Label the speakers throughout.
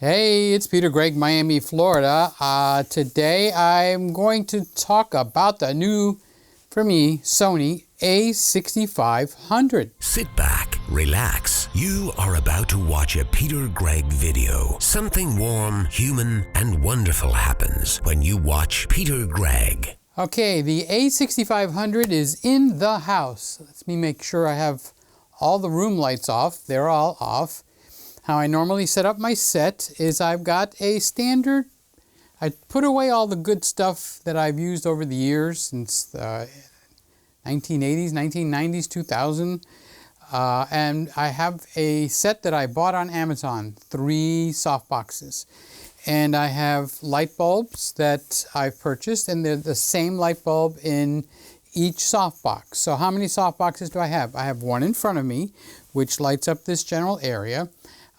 Speaker 1: Hey, it's Peter Gregg, Miami, Florida. Today I'm going to talk about the new, for me, Sony a6500.
Speaker 2: Sit back, relax. You are about to watch a Peter Gregg video. Something warm, human, and wonderful happens when you watch Peter Gregg.
Speaker 1: Okay, the a6500 is in the house. Let me make sure I have all the room lights off. They're all off. How I normally set up my set is I've got a standard, I put away all the good stuff that I've used over the years since the 1980s, 1990s, 2000. And I have a set that I bought on Amazon, 3 softboxes. And I have light bulbs that I've purchased, and they're the same light bulb in each softbox. So how many softboxes do I have? I have one in front of me, which lights up this general area.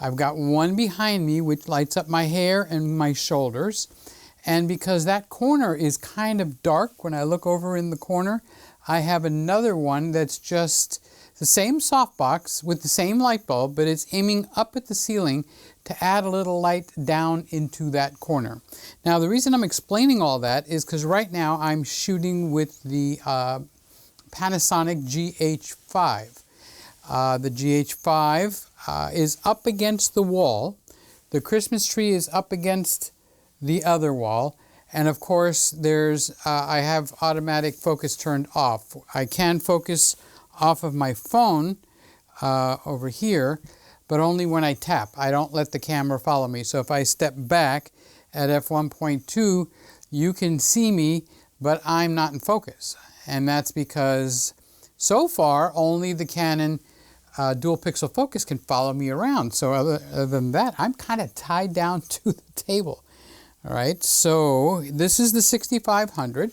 Speaker 1: I've got one behind me, which lights up my hair and my shoulders. And because that corner is kind of dark when I look over in the corner, I have another one that's just the same softbox with the same light bulb, but it's aiming up at the ceiling to add a little light down into that corner. Now, the reason I'm explaining all that is because right now I'm shooting with the Panasonic GH5. The GH5 is up against the wall. The Christmas tree is up against the other wall. And of course, I have automatic focus turned off. I can focus off of my phone over here, but only when I tap. I don't let the camera follow me. So if I step back at f1.2, you can see me, but I'm not in focus. And that's because so far, only the Canon dual pixel focus can follow me around. So other than that, I'm kind of tied down to the table. All right, so this is the 6500.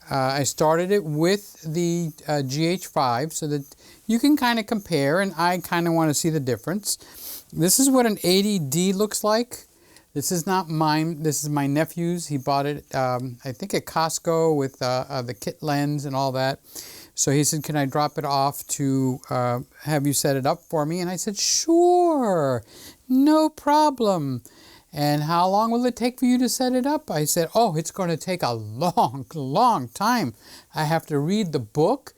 Speaker 1: I started it with the GH5 so that you can kind of compare, and I kind of want to see the difference. This is what an 80D looks like. This is not mine. This is my nephew's. He bought it, I think, at Costco with the kit lens and all that. So he said, can I drop it off to have you set it up for me? And I said, sure, no problem. And how long will it take for you to set it up? I said, oh, it's going to take a long, long time. I have to read the book.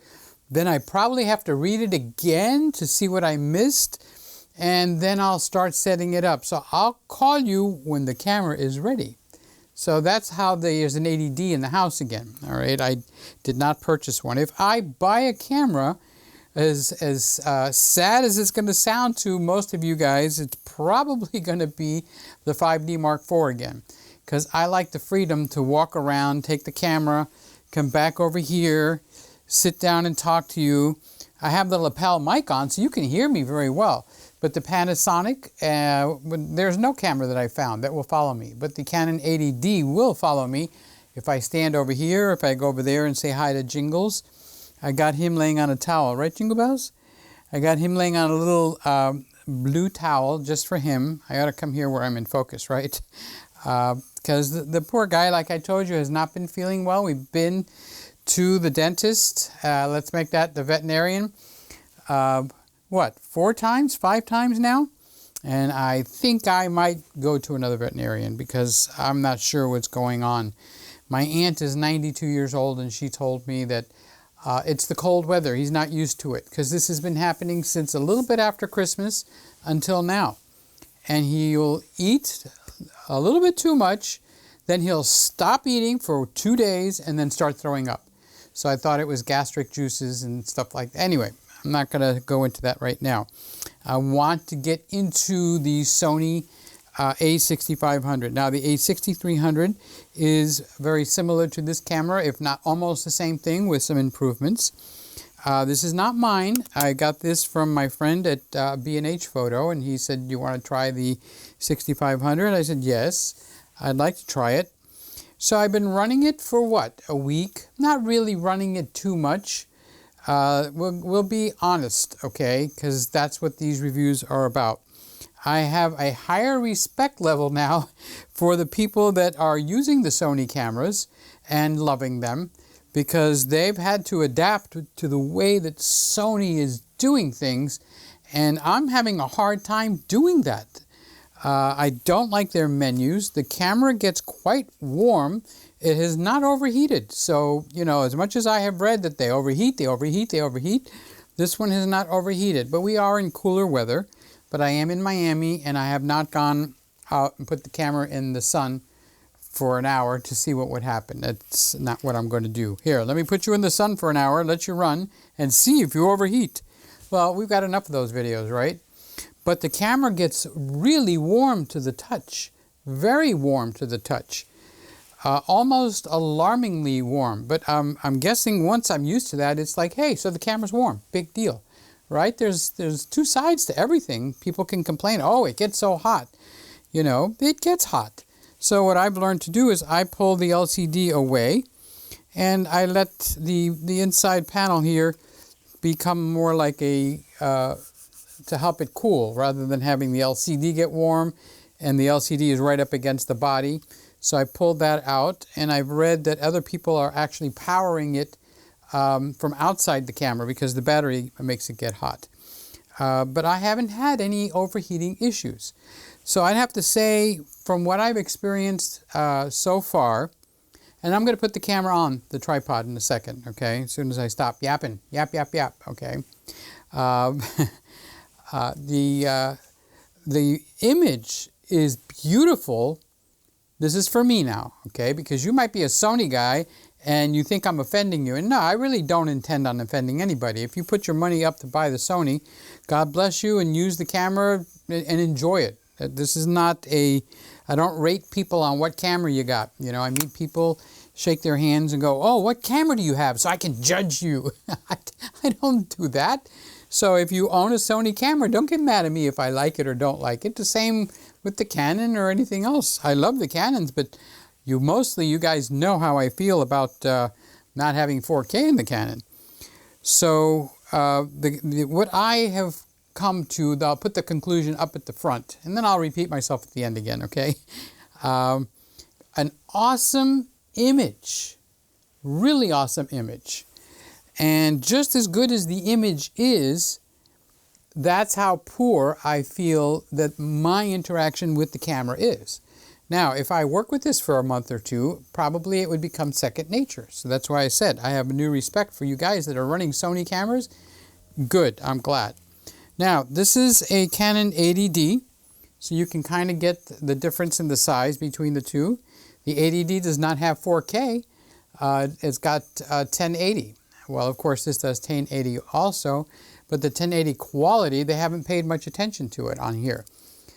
Speaker 1: Then I probably have to read it again to see what I missed. And then I'll start setting it up. So I'll call you when the camera is ready. So that's how there's an 80D in the house again. All right, I did not purchase one. If I buy a camera, as sad as it's going to sound to most of you guys, it's probably going to be the 5D Mark IV again. Because I like the freedom to walk around, take the camera, come back over here, sit down and talk to you. I have the lapel mic on, so you can hear me very well. But the Panasonic, there's no camera that I found that will follow me. But the Canon 80D will follow me if I stand over here, if I go over there and say hi to Jingles. I got him laying on a towel, right, Jingle Bells? I got him laying on a little blue towel just for him. I ought to come here where I'm in focus, right? Because the poor guy, like I told you, has not been feeling well. We've been to the dentist. Let's make that the veterinarian. 4 times, 5 times now? And I think I might go to another veterinarian because I'm not sure what's going on. My aunt is 92 years old, and she told me that it's the cold weather. He's not used to it because this has been happening since a little bit after Christmas until now. And he'll eat a little bit too much, then he'll stop eating for 2 days and then start throwing up. So I thought it was gastric juices and stuff like that. Anyway, I'm not going to go into that right now. I want to get into the Sony a6500. Now, the a6300 is very similar to this camera, if not almost the same thing, with some improvements. This is not mine. I got this from my friend at B&H Photo, and he said, you want to try the 6500? I said, yes, I'd like to try it. So I've been running it for what, a week? Not really running it too much. We'll be honest, okay, because that's what these reviews are about. I have a higher respect level now for the people that are using the Sony cameras and loving them, because they've had to adapt to the way that Sony is doing things, and I'm having a hard time doing that. I don't like their menus. The camera gets quite warm. It has not overheated. So, you know, as much as I have read that they overheat, this one has not overheated. But we are in cooler weather. But I am in Miami, and I have not gone out and put the camera in the sun for an hour to see what would happen. That's not what I'm going to do. Here, let me put you in the sun for an hour, let you run, and see if you overheat. Well, we've got enough of those videos, right? But the camera gets really warm to the touch, very warm to the touch, almost alarmingly warm. But I'm guessing once I'm used to that, it's like, hey, so the camera's warm, big deal, right? There's two sides to everything. People can complain, oh, it gets so hot. You know, it gets hot. So what I've learned to do is I pull the LCD away, and I let the inside panel here become more like a to help it cool, rather than having the LCD get warm, and the LCD is right up against the body. So I pulled that out, and I've read that other people are actually powering it from outside the camera because the battery makes it get hot. But I haven't had any overheating issues. So I'd have to say, from what I've experienced so far, and I'm going to put the camera on the tripod in a second, okay? As soon as I stop yapping, yap, okay? The image is beautiful. This is for me now, okay? Because you might be a Sony guy and you think I'm offending you. And no, I really don't intend on offending anybody. If you put your money up to buy the Sony, God bless you, and use the camera and enjoy it. This is not I don't rate people on what camera you got. You know, I meet people, shake their hands and go, oh, what camera do you have so I can judge you? I don't do that. So if you own a Sony camera, don't get mad at me if I like it or don't like it. The same with the Canon or anything else. I love the Canons, but you guys know how I feel about not having 4K in the Canon. So what I have come to, I'll put the conclusion up at the front, and then I'll repeat myself at the end again, okay? An awesome image, really awesome image. And just as good as the image is, that's how poor I feel that my interaction with the camera is. Now, if I work with this for a month or two, probably it would become second nature. So that's why I said I have a new respect for you guys that are running Sony cameras. Good, I'm glad. Now, this is a Canon 80D, so you can kind of get the difference in the size between the two. The 80D does not have 4K. It's got 1080. Well, of course, this does 1080 also, but the 1080 quality, they haven't paid much attention to it on here.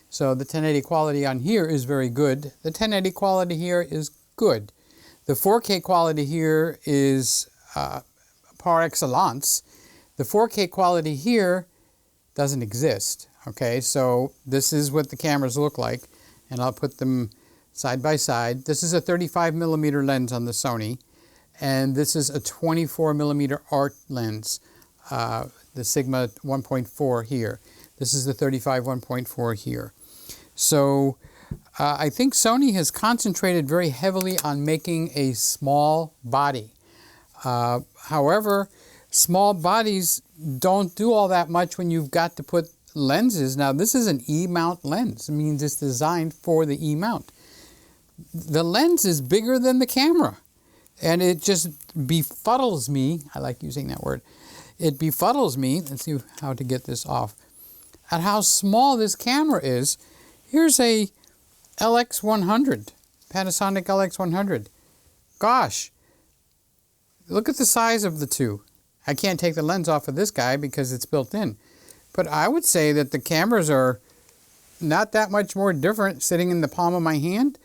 Speaker 1: So the 1080 quality on here is very good. The 1080 quality here is good. The 4K quality here is par excellence. The 4K quality here doesn't exist. Okay, so this is what the cameras look like, and I'll put them side by side. This is a 35mm lens on the Sony, and this is a 24mm art lens, the Sigma 1.4 here. This is the 35 1.4 here. So I think Sony has concentrated very heavily on making a small body. However, small bodies don't do all that much when you've got to put lenses. Now, this is an E-mount lens. It means it's designed for the E-mount. The lens is bigger than the camera, and it just befuddles me. I like using that word. It befuddles me. Let's see how to get this off. At how small this camera is. Here's a LX100, Panasonic LX100. Gosh, look at the size of the two. I can't take the lens off of this guy because it's built in. But I would say that the cameras are not that much more different sitting in the palm of my hand.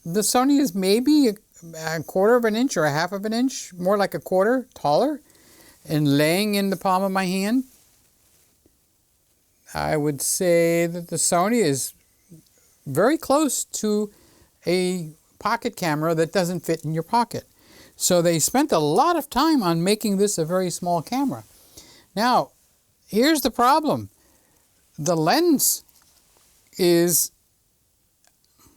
Speaker 1: The Sony is maybe a quarter of an inch or a half of an inch, more like a quarter taller, and laying in the palm of my hand. I would say that the Sony is very close to a pocket camera that doesn't fit in your pocket. So they spent a lot of time on making this a very small camera. Now, here's the problem. The lens is,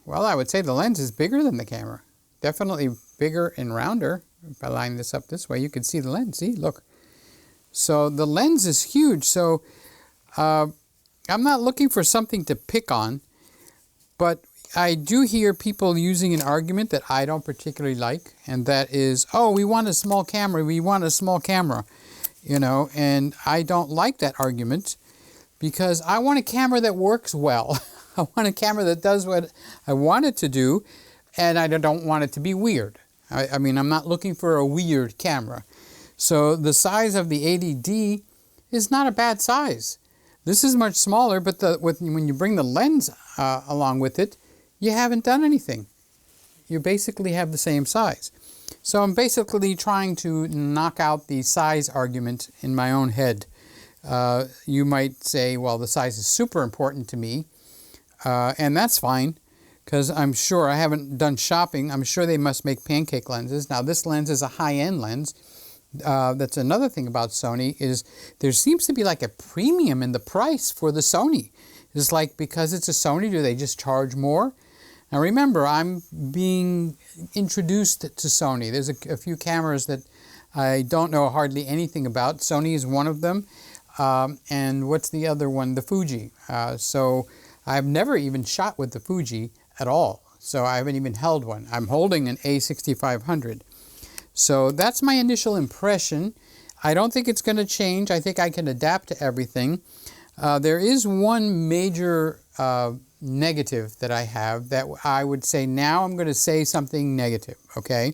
Speaker 1: well, I would say the lens is bigger than the camera. Definitely bigger and rounder. If I line this up this way, you can see the lens. See, look. So the lens is huge. So I'm not looking for something to pick on. But I do hear people using an argument that I don't particularly like, and that is, oh, we want a small camera, we want a small camera, you know, and I don't like that argument because I want a camera that works well. I want a camera that does what I want it to do, and I don't want it to be weird. I mean, I'm not looking for a weird camera. So the size of the 80D is not a bad size. This is much smaller, but when you bring the lens along with it, you haven't done anything. You basically have the same size. So I'm basically trying to knock out the size argument in my own head. You might say, well, the size is super important to me, and that's fine, because I'm sure, I haven't done shopping, I'm sure they must make pancake lenses. Now this lens is a high-end lens. That's another thing about Sony, is there seems to be like a premium in the price for the Sony. It's like, because it's a Sony, do they just charge more? Now remember, I'm being introduced to Sony. There's a few cameras that I don't know hardly anything about. Sony is one of them. And what's the other one? The Fuji. So I've never even shot with the Fuji at all. So I haven't even held one. I'm holding an A6500. So that's my initial impression. I don't think it's going to change. I think I can adapt to everything. There is one major negative that I have that I would say, now I'm going to say something negative, okay?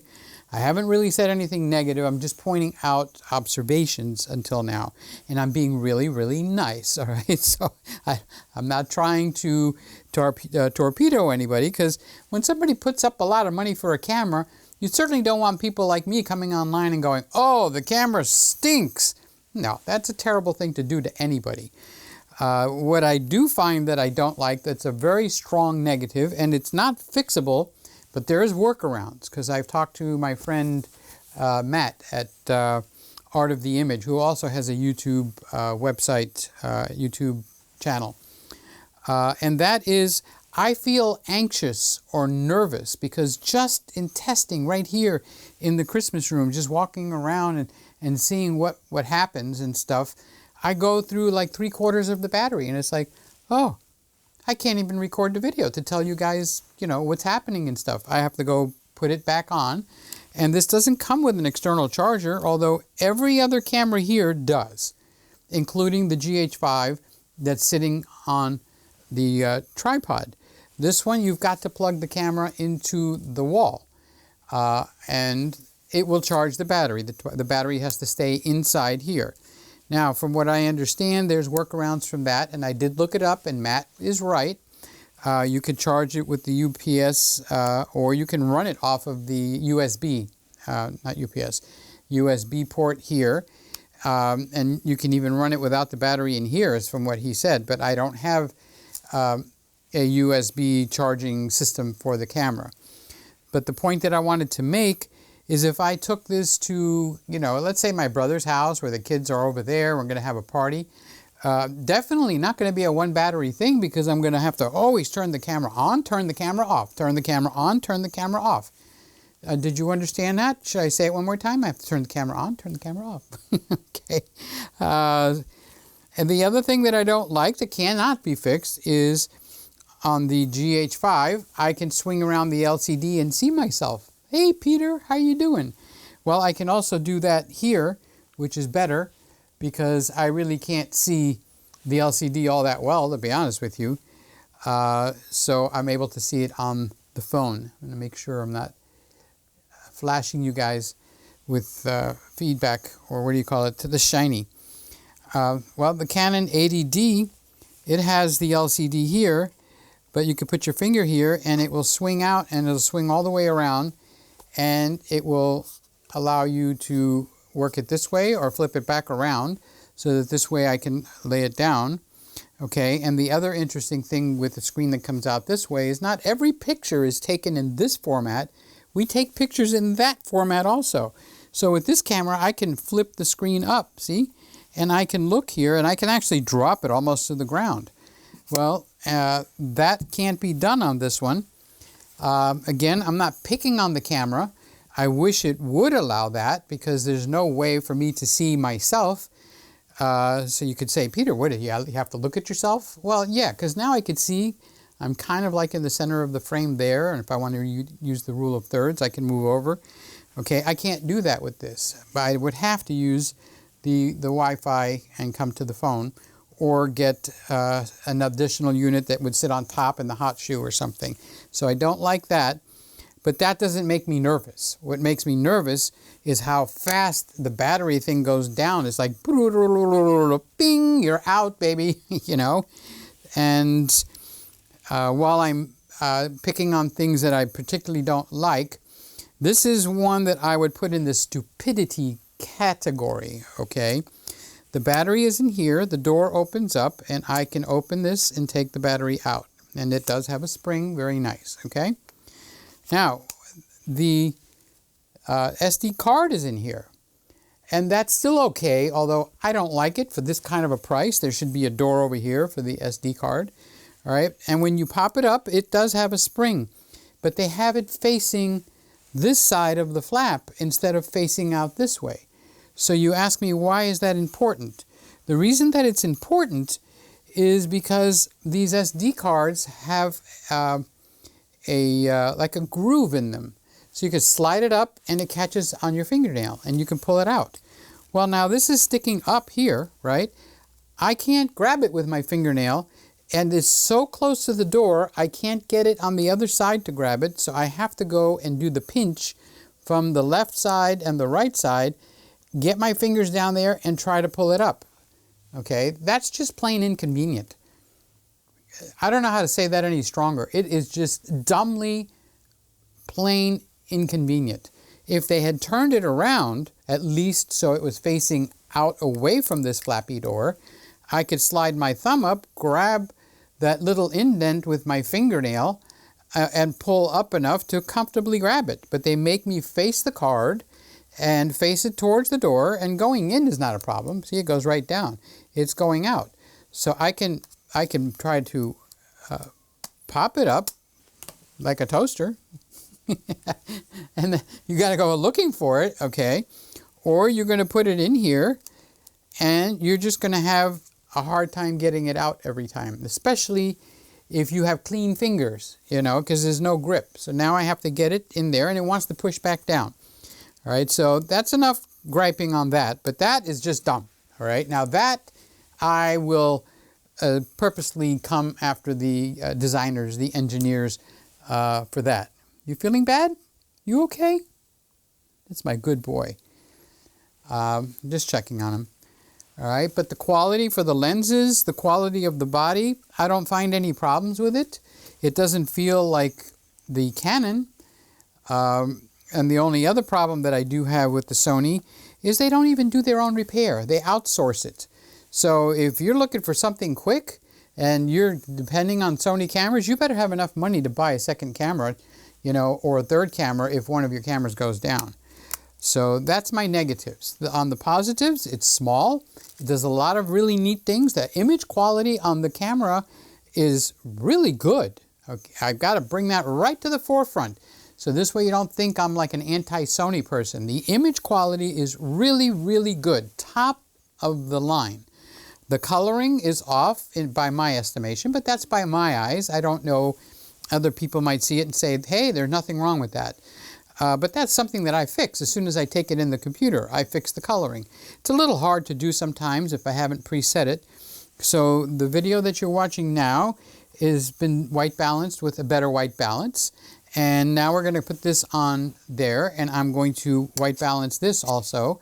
Speaker 1: I haven't really said anything negative. I'm just pointing out observations until now. And I'm being really, really nice, all right? So I'm not trying to torpedo anybody, because when somebody puts up a lot of money for a camera, you certainly don't want people like me coming online and going, oh, the camera stinks. No, that's a terrible thing to do to anybody. What I do find that I don't like, that's a very strong negative, and it's not fixable, but there is workarounds, because I've talked to my friend Matt at Art of the Image, who also has a YouTube website, YouTube channel. And that is, I feel anxious or nervous because just in testing right here in the Christmas room, just walking around and seeing what happens and stuff, I go through like 3/4 of the battery, and it's like, oh, I can't even record the video to tell you guys, you know, what's happening and stuff. I have to go put it back on. And this doesn't come with an external charger, although every other camera here does, including the GH5 that's sitting on the tripod. This one, you've got to plug the camera into the wall, and it will charge the battery. The battery has to stay inside here. Now, from what I understand, there's workarounds from that, and I did look it up, and Matt is right. You could charge it with the UPS, or you can run it off of the USB, not UPS, USB port here. And you can even run it without the battery in here, is from what he said, but I don't have a USB charging system for the camera. But the point that I wanted to make is, if I took this to, you know, let's say my brother's house where the kids are over there, we're going to have a party, definitely not going to be a one battery thing, because I'm going to have to always turn the camera on, turn the camera off, turn the camera on, turn the camera off. Did you understand that? Should I say it one more time? I have to turn the camera on, turn the camera off. Okay. And the other thing that I don't like, that cannot be fixed, is on the GH5, I can swing around the LCD and see myself. Hey, Peter, how you doing? Well, I can also do that here, which is better, because I really can't see the LCD all that well, to be honest with you. So I'm able to see it on the phone. I'm going to make sure I'm not flashing you guys with feedback, or what do you call it, to the shiny. Well, the Canon 80D, it has the LCD here, but you can put your finger here and it will swing out, and it'll swing all the way around, and it will allow you to work it this way or flip it back around, so that this way I can lay it down. Okay, and the other interesting thing with the screen that comes out this way is not every picture is taken in this format. We take pictures in that format also. So with this camera, I can flip the screen up, see? And I can look here, and I can actually drop it almost to the ground. Well, that can't be done on this one. Again, I'm not picking on the camera. I wish it would allow that, because there's no way for me to see myself. So you could say, Peter, what, you have to look at yourself? Well, yeah, because now I could see I'm kind of like in the center of the frame there, and if I want to use the rule of thirds, I can move over. Okay, I can't do that with this, but I would have to use the Wi-Fi and come to the phone, or get an additional unit that would sit on top in the hot shoe or something. So I don't like that, but that doesn't make me nervous. What makes me nervous is how fast the battery thing goes down. It's like, bing, you're out, baby, you know. And while I'm picking on things that I particularly don't like, this is one that I would put in the stupidity category, okay? The battery is in here, the door opens up, and I can open this and take the battery out. And it does have a spring, very nice, okay? Now, the SD card is in here. And that's still okay, although I don't like it for this kind of a price. There should be a door over here for the SD card, all right? And when you pop it up, it does have a spring, but they have it facing this side of the flap instead of facing out this way. So you ask me, why is that important? The reason that it's important is because these SD cards have like a groove in them. So you can slide it up and it catches on your fingernail and you can pull it out. Well, now this is sticking up here, right? I can't grab it with my fingernail, and it's so close to the door, I can't get it on the other side to grab it, so I have to go and do the pinch from the left side and the right side, get my fingers down there and try to pull it up. Okay, that's just plain inconvenient. I don't know how to say that any stronger. It is just dumbly plain inconvenient. If they had turned it around, at least so it was facing out away from this flappy door, I could slide my thumb up, grab that little indent with my fingernail, and pull up enough to comfortably grab it. But they make me face the card and face it towards the door, and going in is not a problem. See, it goes right down. It's going out. So I can try to pop it up like a toaster. And you got to go looking for it, okay? Or you're going to put it in here, and you're just going to have a hard time getting it out every time, especially if you have clean fingers, you know, because there's no grip. So now I have to get it in there, and it wants to push back down. All right, so that's enough griping on that, but that is just dumb. All right, now that I will purposely come after the designers, the engineers for that. You feeling bad? You okay? That's my good boy. Just checking on him. All right, but the quality for the lenses, the quality of the body, I don't find any problems with it. It doesn't feel like the Canon. And the only other problem that I do have with the Sony is they don't even do their own repair. They outsource it. So if you're looking for something quick and you're depending on Sony cameras, you better have enough money to buy a second camera, you know, or a third camera if one of your cameras goes down. So that's my negatives. On the positives, it's small. It does a lot of really neat things. The image quality on the camera is really good. Okay, I've got to bring that right to the forefront. So this way you don't think I'm like an anti-Sony person. The image quality is really, really good. Top of the line. The coloring is off by my estimation, but that's by my eyes. I don't know. Other people might see it and say, hey, there's nothing wrong with that. But that's something that I fix. As soon as I take it in the computer, I fix the coloring. It's a little hard to do sometimes if I haven't preset it. So the video that you're watching now has been white balanced with a better white balance. And now we're going to put this on there, and I'm going to white balance this also.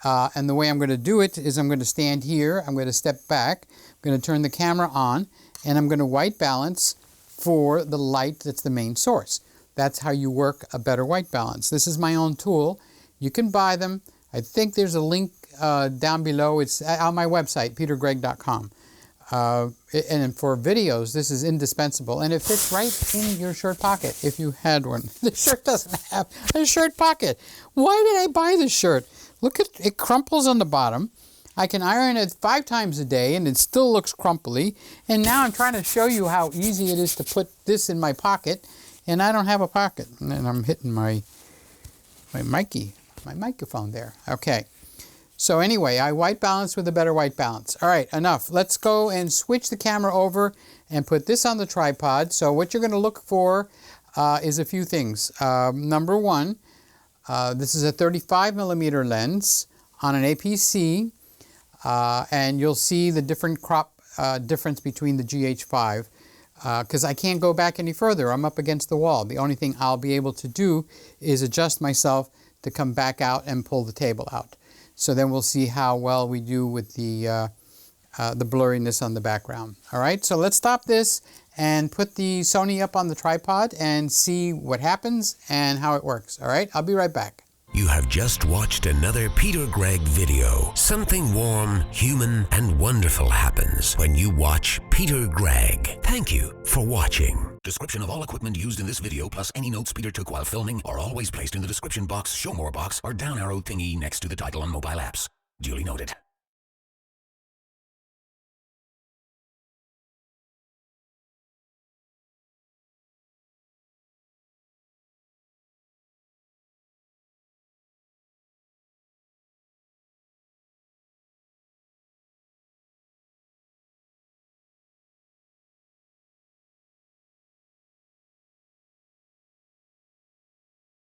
Speaker 1: And the way I'm going to do it is I'm going to stand here, I'm going to step back, I'm going to turn the camera on, and I'm going to white balance for the light that's the main source. That's how you work a better white balance. This is my own tool. You can buy them. I think there's a link down below. It's on my website, petergregg.com. And for videos, this is indispensable. And it fits right in your shirt pocket if you had one. The shirt doesn't have a shirt pocket. Why did I buy this shirt? Look at it, crumples on the bottom. I can iron it 5 times a day and it still looks crumply. And now I'm trying to show you how easy it is to put this in my pocket. And I don't have a pocket. And I'm hitting my microphone there. Okay. So anyway, I white balance with a better white balance. All right, enough. Let's go and switch the camera over and put this on the tripod. So what you're going to look for is a few things. Number one, this is a 35mm lens on an APC, and you'll see the different crop difference between the GH5 because I can't go back any further. I'm up against the wall. The only thing I'll be able to do is adjust myself to come back out and pull the table out. So then we'll see how well we do with the blurriness on the background. All right, so let's stop this and put the Sony up on the tripod and see what happens and how it works. All right, I'll be right back.
Speaker 2: You have just watched another Peter Gregg video. Something warm, human, and wonderful happens when you watch Peter Gregg. Thank you for watching. Description of all equipment used in this video, plus any notes Peter took while filming, are always placed in the description box, show more box, or down arrow thingy next to the title on mobile apps. Duly noted.